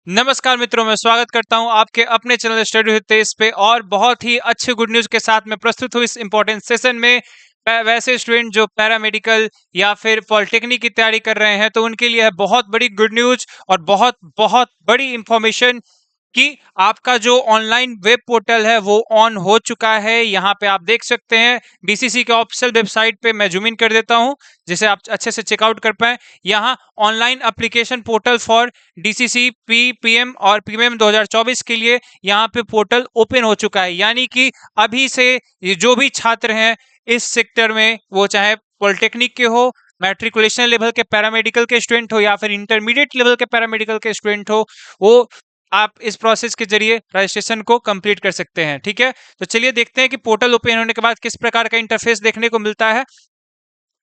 नमस्कार मित्रों, मैं स्वागत करता हूं आपके अपने चैनल स्टडी विद तेज पे और बहुत ही अच्छे गुड न्यूज़ के साथ मैं प्रस्तुत हूं इस इम्पोर्टेंट सेशन में। वैसे स्टूडेंट जो पैरामेडिकल या फिर पॉलिटेक्निक की तैयारी कर रहे हैं तो उनके लिए है बहुत बड़ी गुड न्यूज़ और बहुत बहुत बड़ी इंफॉर्मेशन कि आपका जो ऑनलाइन वेब पोर्टल है वो ऑन हो चुका है। यहाँ पे आप देख सकते हैं बीसीसी के ऑफिशियल वेबसाइट पे मैं जूम इन कर देता हूँ जिसे आप अच्छे से चेकआउट कर पाए। यहाँ online application portal for DCC PM और पीएम 2024 के लिए यहाँ पे पोर्टल ओपन हो चुका है। यानी कि अभी से ये जो भी छात्र हैं इस सेक्टर में, वो चाहे पॉलिटेक्निक के हो, मैट्रिकुलेशन लेवल के पैरामेडिकल के स्टूडेंट हो या फिर इंटरमीडिएट लेवल के पैरामेडिकल के स्टूडेंट हो, वो आप इस प्रोसेस के जरिए रजिस्ट्रेशन को कंप्लीट कर सकते हैं। ठीक है, तो चलिए देखते हैं कि पोर्टल ओपन होने के बाद किस प्रकार का इंटरफेस देखने को मिलता है।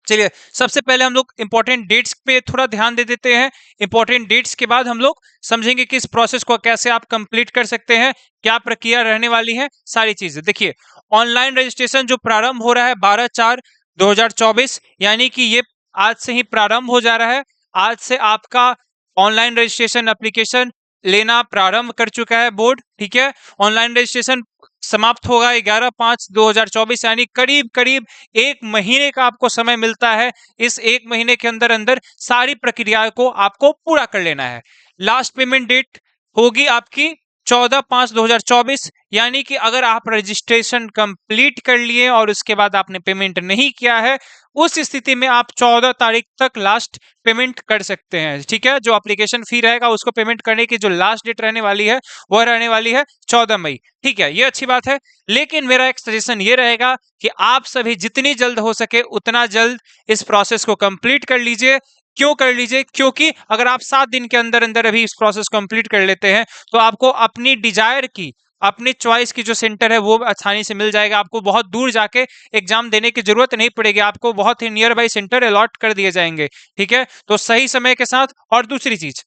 चलिए सबसे पहले हम लोग इंपॉर्टेंट डेट्स पे थोड़ा ध्यान दे देते हैं। इंपॉर्टेंट डेट्स के बाद हम लोग समझेंगे कि इस प्रोसेस को कैसे आप कंप्लीट कर सकते हैं, क्या प्रक्रिया रहने वाली है, सारी चीजें। देखिए, ऑनलाइन रजिस्ट्रेशन जो प्रारंभ हो रहा है 12/4/2024, यानी कि ये आज से ही प्रारंभ हो जा रहा है। आज से आपका ऑनलाइन रजिस्ट्रेशन एप्लीकेशन लेना प्रारंभ कर चुका है बोर्ड। ठीक है, ऑनलाइन रजिस्ट्रेशन समाप्त होगा 11/5/2024, यानी करीब करीब एक महीने का आपको समय मिलता है। इस एक महीने के अंदर अंदर सारी प्रक्रिया को आपको पूरा कर लेना है। लास्ट पेमेंट डेट होगी आपकी 14/5/2024, यानी कि अगर आप रजिस्ट्रेशन कंप्लीट कर लिए और उसके बाद आपने पेमेंट नहीं किया है, उस स्थिति में आप 14 तारीख तक लास्ट पेमेंट कर सकते हैं। ठीक है, जो एप्लीकेशन फी रहेगा उसको पेमेंट करने की जो लास्ट डेट रहने वाली है वह रहने वाली है 14 मई। ठीक है, ये अच्छी बात है। लेकिन मेरा एक सजेशन ये रहेगा कि आप सभी जितनी जल्द हो सके उतना जल्द इस प्रोसेस को कंप्लीट कर लीजिए। क्यों कर लीजिए? क्योंकि अगर आप 7 दिन के अंदर अंदर अभी इस प्रोसेस कंप्लीट कर लेते हैं तो आपको अपनी डिजायर की, अपनी चॉइस की जो सेंटर है वो आसानी से मिल जाएगा। आपको बहुत दूर जाके एग्जाम देने की जरूरत नहीं पड़ेगी, आपको बहुत ही नियर बाई सेंटर अलॉट कर दिए जाएंगे। ठीक है, तो सही समय के साथ। और दूसरी चीज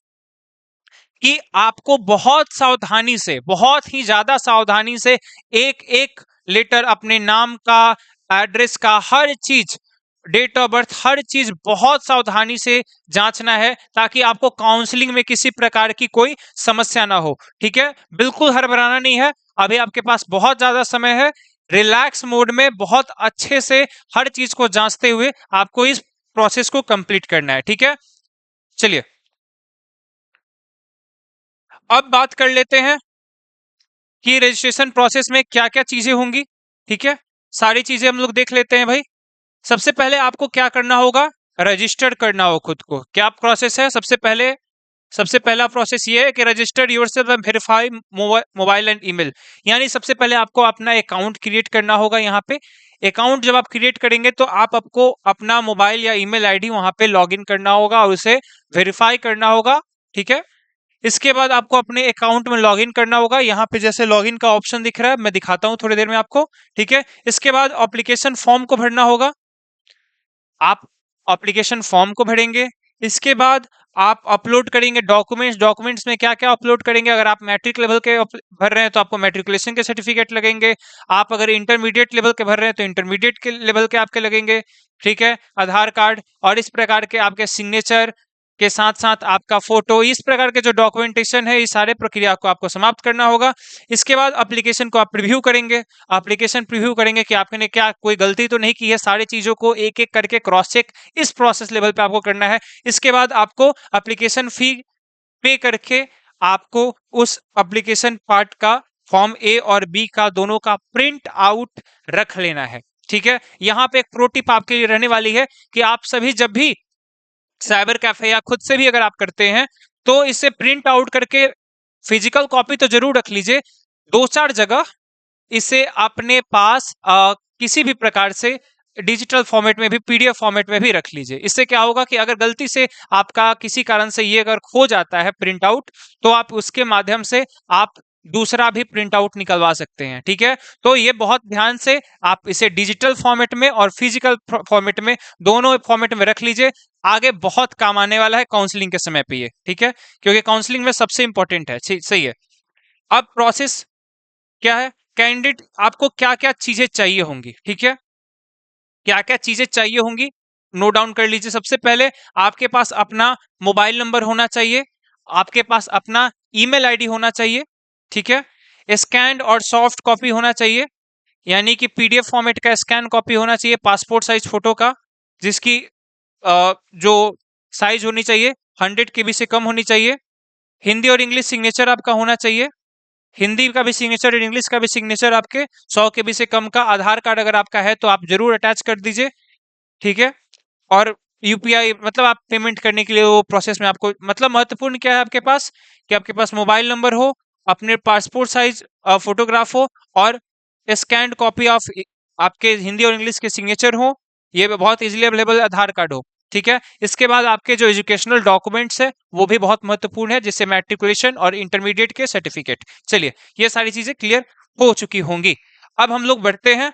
कि आपको बहुत सावधानी से, बहुत ही ज्यादा सावधानी से एक एक लेटर, अपने नाम का, एड्रेस का, हर चीज, डेट ऑफ बर्थ, हर चीज बहुत सावधानी से जांचना है ताकि आपको काउंसलिंग में किसी प्रकार की कोई समस्या ना हो। ठीक है, बिल्कुल हड़बड़ाना नहीं है, अभी आपके पास बहुत ज्यादा समय है। रिलैक्स मोड में बहुत अच्छे से हर चीज को जांचते हुए आपको इस प्रोसेस को कंप्लीट करना है। ठीक है, चलिए अब बात कर लेते हैं कि रजिस्ट्रेशन प्रोसेस में क्या क्या चीजें होंगी। ठीक है, सारी चीजें हम लोग देख लेते हैं भाई। सबसे पहले आपको क्या करना होगा? रजिस्टर करना हो खुद को। क्या प्रोसेस है? सबसे पहला प्रोसेस ये है कि register yourself and verify mobile and email. यानी सबसे पहले आपको अपना अकाउंट क्रिएट करना होगा। यहाँ पे अकाउंट जब आप क्रिएट करेंगे तो आपको अपना मोबाइल या ईमेल आईडी वहां पे लॉगिन करना होगा और उसे वेरीफाई करना होगा। ठीक है, इसके बाद आपको अपने अकाउंट में लॉगिन करना होगा। यहाँ पे जैसे लॉगिन का ऑप्शन दिख रहा है, मैं दिखाता हूँ थोड़ी देर में आपको। ठीक है, इसके बाद एप्लीकेशन फॉर्म को भरना होगा। आप एप्लीकेशन फॉर्म को भरेंगे, इसके बाद आप अपलोड करेंगे डॉक्यूमेंट्स। डॉक्यूमेंट्स में क्या क्या अपलोड करेंगे? अगर आप मैट्रिक लेवल के भर रहे हैं तो आपको मैट्रिकुलेशन के सर्टिफिकेट लगेंगे। आप अगर इंटरमीडिएट लेवल के भर रहे हैं तो इंटरमीडिएट के लेवल के आपके लगेंगे। ठीक है, आधार कार्ड और इस प्रकार के आपके सिग्नेचर के साथ साथ आपका फोटो, इस प्रकार के जो डॉक्यूमेंटेशन है, इस सारे प्रक्रिया को आपको समाप्त करना होगा। इसके बाद एप्लीकेशन को आप प्रीव्यू करेंगे। एप्लीकेशन प्रीव्यू करेंगे कि आपने क्या कोई गलती तो नहीं की है, सारी चीजों को एक एक करके क्रॉस चेक इस प्रोसेस लेवल पे आपको करना है। इसके बाद आपको एप्लीकेशन फी पे करके आपको उस एप्लीकेशन पार्ट का फॉर्म ए और बी का दोनों का प्रिंट आउट रख लेना है। ठीक है, यहाँ पे एक प्रो टिप आपके लिए रहने वाली है कि आप सभी जब भी साइबर कैफे या खुद से भी अगर आप करते हैं तो इसे प्रिंट आउट करके फिजिकल कॉपी तो जरूर रख लीजिए, 2-4 जगह इसे अपने पास किसी भी प्रकार से डिजिटल फॉर्मेट में भी, पीडीएफ फॉर्मेट में भी रख लीजिए। इससे क्या होगा कि अगर गलती से आपका किसी कारण से ये अगर खो जाता है प्रिंट आउट, तो आप उसके माध्यम से आप दूसरा भी प्रिंट आउट निकलवा सकते हैं। ठीक है, तो ये बहुत ध्यान से आप इसे डिजिटल फॉर्मेट में और फिजिकल फॉर्मेट में, दोनों फॉर्मेट में रख लीजिए। आगे बहुत काम आने वाला है काउंसलिंग के समय पे ये। ठीक है, क्योंकि काउंसलिंग में सबसे इंपॉर्टेंट है। सही है। अब प्रोसेस क्या है? कैंडिडेट आपको क्या क्या चीजें चाहिए होंगी। ठीक है, क्या क्या चीजें चाहिए होंगी नोट डाउन कर लीजिए। सबसे पहले आपके पास अपना मोबाइल नंबर होना चाहिए, आपके पास अपना ईमेल आईडी होना चाहिए, ठीक है। स्कैन्ड और सॉफ्ट कॉपी होना चाहिए, यानी कि पीडीएफ फॉर्मेट का स्कैन कॉपी होना चाहिए पासपोर्ट साइज फोटो का, जिसकी जो साइज होनी चाहिए 100 केबी से कम होनी चाहिए। हिंदी और इंग्लिश सिग्नेचर आपका होना चाहिए, हिंदी का भी सिग्नेचर और इंग्लिश का भी सिग्नेचर आपके 100 केबी से कम का। आधार कार्ड अगर आपका है तो आप जरूर अटैच कर दीजिए, ठीक है। और यूपीआई मतलब आप पेमेंट करने के लिए वो प्रोसेस में आपको मतलब महत्वपूर्ण क्या है आपके पास, कि आपके पास मोबाइल नंबर हो, अपने पासपोर्ट साइज फोटोग्राफ हो, और स्कैन्ड कॉपी ऑफ आपके हिंदी और इंग्लिश के सिग्नेचर हो, ये बहुत इजीली अवेलेबल आधार कार्ड हो, ठीक है। इसके बाद आपके जो एजुकेशनल डॉक्यूमेंट्स है वो भी बहुत महत्वपूर्ण है, जिससे मैट्रिकुलेशन और इंटरमीडिएट के सर्टिफिकेट। चलिए, ये सारी चीजें क्लियर हो चुकी होंगी। अब हम लोग बढ़ते हैं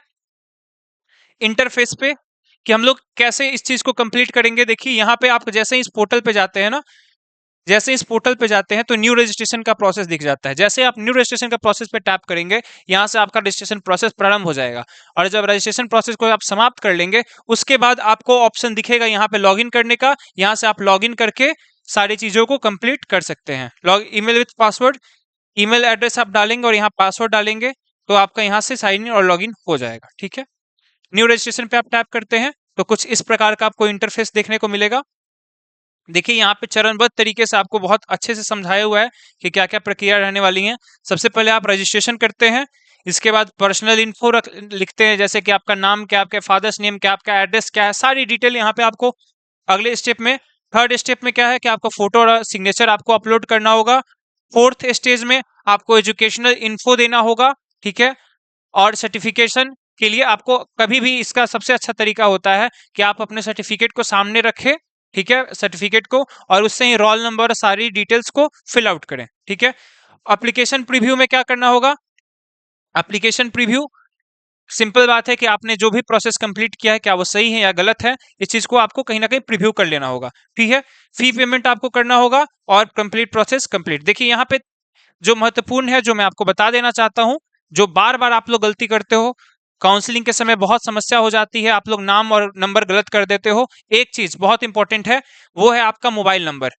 इंटरफेस पे, कि हम लोग कैसे इस चीज को कंप्लीट करेंगे। देखिए यहाँ पे आप जैसे ही इस पोर्टल पे जाते हैं ना, जैसे इस पोर्टल पे जाते हैं तो न्यू रजिस्ट्रेशन का प्रोसेस दिख जाता है। जैसे आप न्यू रजिस्ट्रेशन का प्रोसेस पे टैप करेंगे, यहाँ से आपका रजिस्ट्रेशन प्रोसेस प्रारंभ हो जाएगा। और जब रजिस्ट्रेशन प्रोसेस को आप समाप्त कर लेंगे, उसके बाद आपको ऑप्शन दिखेगा यहाँ पे लॉगिन करने का। यहाँ से आप लॉगिन करके सारी चीजों को कंप्लीट कर सकते हैं। Email with password, email address आप डालेंगे और यहाँ पासवर्ड डालेंगे, तो आपका यहाँ से साइन इन और लॉगिन हो जाएगा, ठीक है। न्यू रजिस्ट्रेशन पे आप टैप करते हैं तो कुछ इस प्रकार का आपको इंटरफेस देखने को मिलेगा। देखिए यहाँ पे चरणबद्ध तरीके से आपको बहुत अच्छे से समझाया हुआ है कि क्या क्या प्रक्रिया रहने वाली है। सबसे पहले आप रजिस्ट्रेशन करते हैं, इसके बाद पर्सनल इन्फो लिखते हैं, जैसे कि आपका नाम क्या, आपके फादर्स नेम क्या, आपका एड्रेस क्या है, सारी डिटेल यहाँ पे आपको अगले स्टेप में। थर्ड स्टेप में क्या है कि आपका फोटो और सिग्नेचर आपको अपलोड करना होगा। फोर्थ स्टेज में आपको एजुकेशनल इन्फो देना होगा, ठीक है। और सर्टिफिकेशन के लिए आपको कभी भी इसका सबसे अच्छा तरीका होता है कि आप अपने सर्टिफिकेट को सामने रखें, ठीक है, सर्टिफिकेट को, और उससे ही रोल नंबर सारी डिटेल्स को फिल आउट करें, ठीक है। एप्लीकेशन प्रीव्यू में क्या करना होगा, एप्लीकेशन प्रीव्यू सिंपल बात है कि आपने जो भी प्रोसेस कंप्लीट किया है क्या वो सही है या गलत है, इस चीज को आपको कहीं ना कहीं प्रीव्यू कर लेना होगा, ठीक है। फी पेमेंट आपको करना होगा और कंप्लीट प्रोसेस कंप्लीट। देखिए यहाँ पे जो महत्वपूर्ण है, जो मैं आपको बता देना चाहता हूं, जो बार बार आप लोग गलती करते हो, काउंसलिंग के समय बहुत समस्या हो जाती है, आप लोग नाम और नंबर गलत कर देते हो। एक चीज बहुत इंपॉर्टेंट है, वो है आपका मोबाइल नंबर।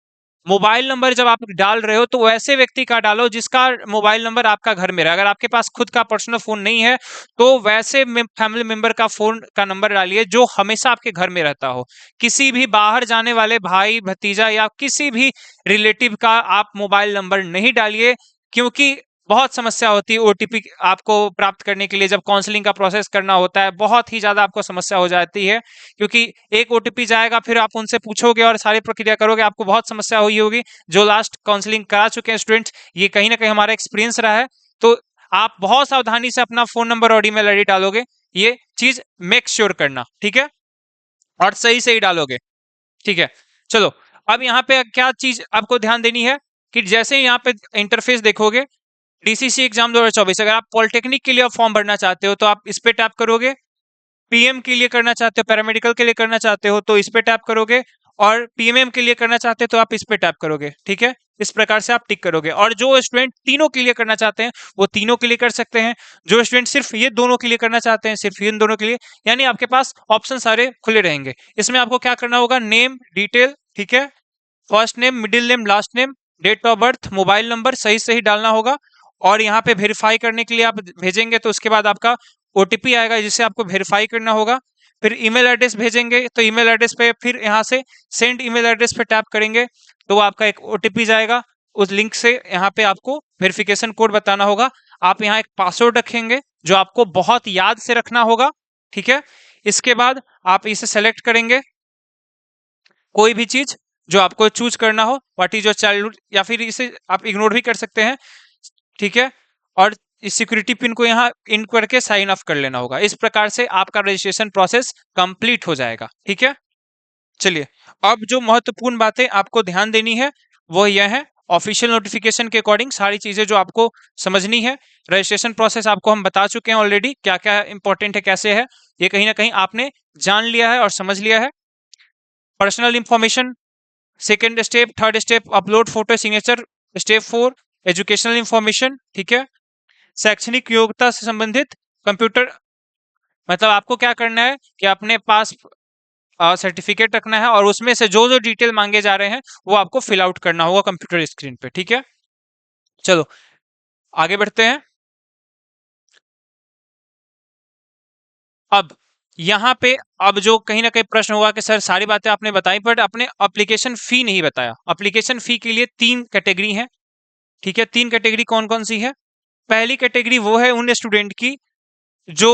मोबाइल नंबर जब आप डाल रहे हो तो वैसे व्यक्ति का डालो जिसका मोबाइल नंबर आपका घर में रहे। अगर आपके पास खुद का पर्सनल फोन नहीं है तो वैसे फैमिली मेंबर का फोन का नंबर डालिए जो हमेशा आपके घर में रहता हो। किसी भी बाहर जाने वाले भाई भतीजा या किसी भी रिलेटिव का आप मोबाइल नंबर नहीं डालिए, क्योंकि बहुत समस्या होती है ओटीपी आपको प्राप्त करने के लिए। जब काउंसलिंग का प्रोसेस करना होता है बहुत ही ज्यादा आपको समस्या हो जाती है, क्योंकि एक ओटीपी जाएगा, फिर आप उनसे पूछोगे और सारी प्रक्रिया करोगे, आपको बहुत समस्या हुई होगी। जो लास्ट काउंसलिंग करा चुके हैं स्टूडेंट्स, ये कहीं ना कहीं हमारा एक्सपीरियंस रहा है। तो आप बहुत सावधानी से अपना फोन नंबर और ईमेल आईडी डालोगे, ये चीज मेक श्योर करना, ठीक है, और सही सही डालोगे, ठीक है। चलो, अब यहाँ पे क्या चीज आपको ध्यान देनी है कि जैसे ही यहाँ पे इंटरफेस देखोगे, डीसीसी एग्जाम 2024, अगर आप पॉलिटेक्निक के लिए फॉर्म भरना चाहते हो तो आप इस पे टैप करोगे। पीएम के लिए करना चाहते हो, पैरामेडिकल के लिए करना चाहते हो तो इस पे टैप करोगे, और पीएमएम के लिए करना चाहते हो तो आप इस पे टैप करोगे, ठीक है। इस प्रकार से आप टिक करोगे। और जो स्टूडेंट तीनों के लिए करना चाहते हैं वो तीनों के लिए कर सकते हैं। जो स्टूडेंट सिर्फ ये दोनों के लिए करना चाहते हैं सिर्फ इन दोनों के लिए, यानी आपके पास ऑप्शन सारे खुले रहेंगे। इसमें आपको क्या करना होगा, नेम डिटेल, ठीक है, first name, middle name, last name, date of birth, mobile number सही सही डालना होगा। और यहाँ पे वेरीफाई करने के लिए आप भेजेंगे तो उसके बाद आपका ओटीपी आएगा जिसे आपको वेरीफाई करना होगा। फिर ईमेल एड्रेस भेजेंगे तो ईमेल एड्रेस पे फिर यहाँ से सेंड ईमेल एड्रेस पे टैप करेंगे तो वो आपका एक ओटीपी जाएगा। उस लिंक से यहाँ पे आपको वेरिफिकेशन कोड बताना होगा। आप यहाँ एक पासवर्ड रखेंगे जो आपको बहुत याद से रखना होगा, ठीक है। इसके बाद आप इसे सेलेक्ट करेंगे, कोई भी चीज जो आपको चूज करना हो, व्हाट इज योर चाइल्डहुड, या फिर इसे आप इग्नोर भी कर सकते हैं, ठीक है। और इस सिक्योरिटी पिन को यहाँ इन करके साइन ऑफ कर लेना होगा। इस प्रकार से आपका रजिस्ट्रेशन प्रोसेस कंप्लीट हो जाएगा, ठीक है। चलिए, अब जो महत्वपूर्ण बातें आपको ध्यान देनी है वो यह है, ऑफिशियल नोटिफिकेशन के अकॉर्डिंग सारी चीजें जो आपको समझनी है। रजिस्ट्रेशन प्रोसेस आपको हम बता चुके हैं ऑलरेडी, क्या क्या इंपॉर्टेंट है, कैसे है, ये कहीं ना कहीं आपने जान लिया है और समझ लिया है। Personal information second step, third step upload photo signature, step 4 educational information, ठीक है। शैक्षणिक योग्यता से संबंधित कंप्यूटर, मतलब आपको क्या करना है कि अपने पास सर्टिफिकेट रखना है और उसमें से जो जो डिटेल मांगे जा रहे हैं वो आपको फिल आउट करना होगा कंप्यूटर स्क्रीन पे, ठीक है। चलो आगे बढ़ते हैं। अब यहाँ पे अब जो कहीं ना कहीं प्रश्न होगा कि सर सारी बातें आपने बताई बट आपने एप्लीकेशन फी नहीं बताया। एप्लीकेशन फी के लिए 3 कैटेगरी है, ठीक है। 3 कैटेगरी कौन कौन सी है? पहली कैटेगरी वो है उन स्टूडेंट की जो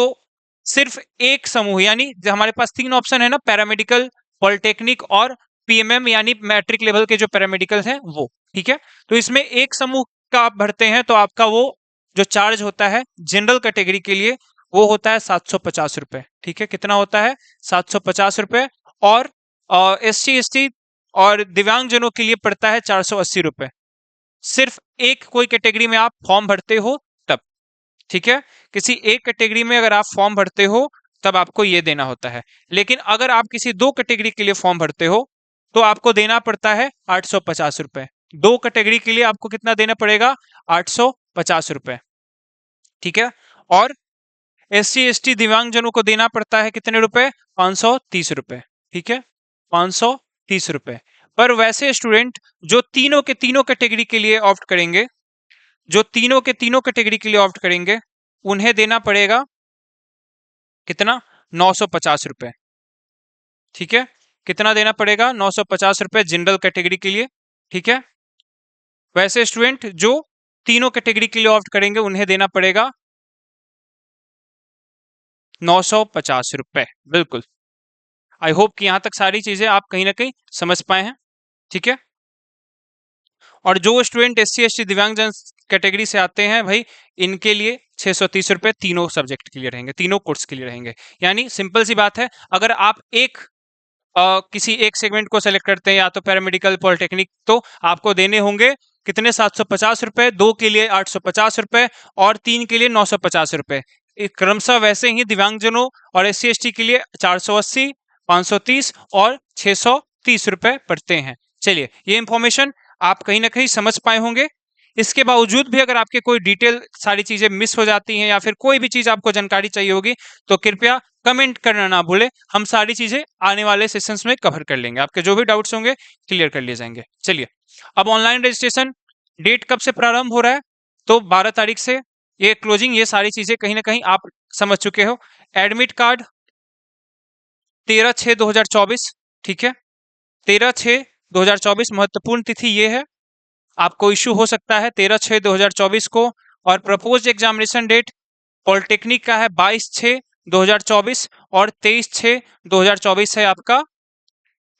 सिर्फ एक समूह, यानी जो हमारे पास 3 ऑप्शन है ना, पैरामेडिकल, पॉलिटेक्निक और पीएमएम, यानी मैट्रिक लेवल के जो पैरामेडिकल हैं वो, ठीक है। तो इसमें एक समूह का आप भरते हैं तो आपका वो जो चार्ज होता है जनरल कैटेगरी के लिए वो होता है 750 रुपए, ठीक है। कितना होता है? 750 रुपए। और SC ST और दिव्यांगजनों के लिए पड़ता है 480 रुपए। सिर्फ एक कोई कैटेगरी में आप फॉर्म भरते हो तब, ठीक है। किसी एक कैटेगरी में अगर आप फॉर्म भरते हो तब आपको ये देना होता है। लेकिन अगर आप किसी 2 कैटेगरी के लिए फॉर्म भरते हो तो आपको देना पड़ता है 850 रुपए। 2 कैटेगरी के लिए आपको कितना देना पड़ेगा? 850 रुपए, ठीक है। और SC ST दिव्यांगजनों को देना पड़ता है कितने रुपए? 530 रुपए, ठीक है। 530 रुपए। पर वैसे स्टूडेंट जो तीनों के तीनों कैटेगरी के लिए ऑप्ट करेंगे, जो तीनों के तीनों कैटेगरी के लिए ऑप्ट करेंगे, उन्हें देना पड़ेगा कितना? 950 रुपए, ठीक है। कितना देना पड़ेगा? 950 रुपए जनरल कैटेगरी के लिए, ठीक है। वैसे स्टूडेंट जो तीनों कैटेगरी के लिए ऑप्ट करेंगे उन्हें देना पड़ेगा 950 रुपए, बिल्कुल। आई होप कि यहां तक सारी चीजें आप कहीं ना कहीं समझ पाए हैं, ठीक है। और जो स्टूडेंट SC ST दिव्यांगजन कैटेगरी से आते हैं भाई, इनके लिए 630 रुपए तीनों सब्जेक्ट के लिए रहेंगे, तीनों कोर्स के लिए रहेंगे। यानी सिंपल सी बात है, अगर आप किसी एक सेगमेंट को सेलेक्ट करते हैं, या तो पैरामेडिकल, पॉलिटेक्निक, तो आपको देने होंगे कितने? 750 रुपए। 2 के लिए 850 रुपए और 3 के लिए 950 रुपए। क्रमशः वैसे ही दिव्यांगजनों और SC ST के लिए 480, 530 और 630 रुपए पड़ते हैं। चलिए, ये इंफॉर्मेशन आप कहीं ना कहीं समझ पाए होंगे। इसके बावजूद भी अगर आपके कोई डिटेल सारी चीजें मिस हो जाती हैं या फिर कोई भी चीज आपको जानकारी चाहिए होगी तो कृपया कमेंट करना ना भूलें। हम सारी चीजें आने वाले सेशंस में कवर कर लेंगे, आपके जो भी डाउट्स होंगे क्लियर कर लिए जाएंगे। चलिए, अब ऑनलाइन रजिस्ट्रेशन डेट कब से प्रारंभ हो रहा है? तो 12 तारीख से ये क्लोजिंग, ये सारी चीजें कहीं ना कहीं आप समझ चुके हो। एडमिट कार्ड 13/6/2024, ठीक है। 13/6/2024 महत्वपूर्ण तिथि ये है, आपको इशू हो सकता है 13/6/2024 को। और प्रपोज्ड एग्जामिनेशन डेट पॉलिटेक्निक का है 22/6/2024 और 23/6/2024 है आपका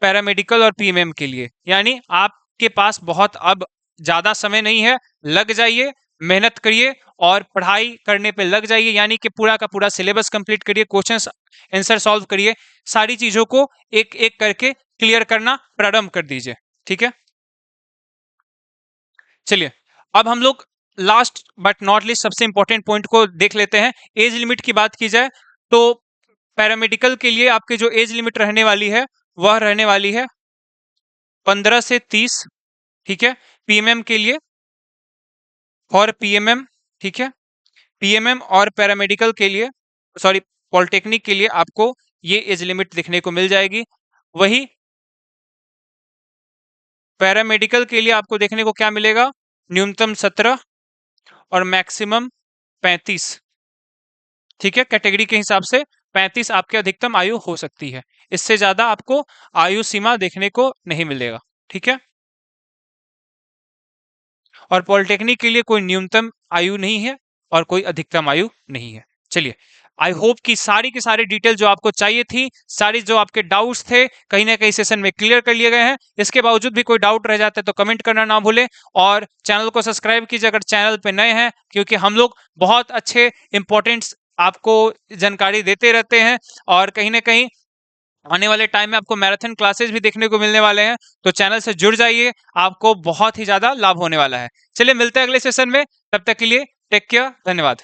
पैरामेडिकल और पीएमएम के लिए। यानी आपके पास बहुत अब ज्यादा समय नहीं है, लग जाइए, मेहनत करिए और पढ़ाई करने पे लग जाइए। यानी कि पूरा का पूरा सिलेबस कंप्लीट करिए, क्वेश्चंस आंसर सॉल्व करिए, सारी चीजों को एक एक करके क्लियर करना प्रारंभ कर दीजिए, ठीक है। चलिए, अब हम लोग लास्ट बट नॉट लिस्ट सबसे इंपॉर्टेंट पॉइंट को देख लेते हैं। एज लिमिट की बात की जाए तो पैरामेडिकल के लिए आपकी जो एज लिमिट रहने वाली है वह रहने वाली है 15 से 30, ठीक है। पीएमएम के लिए और पीएमएम, ठीक है। पीएमएम और पैरामेडिकल के लिए, सॉरी, पॉलिटेक्निक के लिए आपको ये एज लिमिट देखने को मिल जाएगी। वही पैरामेडिकल के लिए आपको देखने को क्या मिलेगा? न्यूनतम 17 और मैक्सिमम 35, ठीक है। कैटेगरी के हिसाब से 35 आपकी अधिकतम आयु हो सकती है, इससे ज्यादा आपको आयु सीमा देखने को नहीं मिलेगा, ठीक है। और पॉलिटेक्निक के लिए कोई न्यूनतम आयु नहीं है और कोई अधिकतम आयु नहीं है। चलिए, आई होप कि सारी की सारी डिटेल जो आपको चाहिए थी, सारी जो आपके डाउट्स थे कहीं ना कहीं सेशन में क्लियर कर लिए गए हैं। इसके बावजूद भी कोई डाउट रह जाता है तो कमेंट करना ना भूलें और चैनल को सब्सक्राइब कीजिए अगर चैनल पे नए हैं, क्योंकि हम लोग बहुत अच्छे इंपॉर्टेंट आपको जानकारी देते रहते हैं। और कहीं ना कहीं आने वाले टाइम में आपको मैराथन क्लासेस भी देखने को मिलने वाले हैं, तो चैनल से जुड़ जाइए, आपको बहुत ही ज्यादा लाभ होने वाला है। चलिए, मिलते हैं अगले सेशन में, तब तक के लिए टेक केयर, धन्यवाद।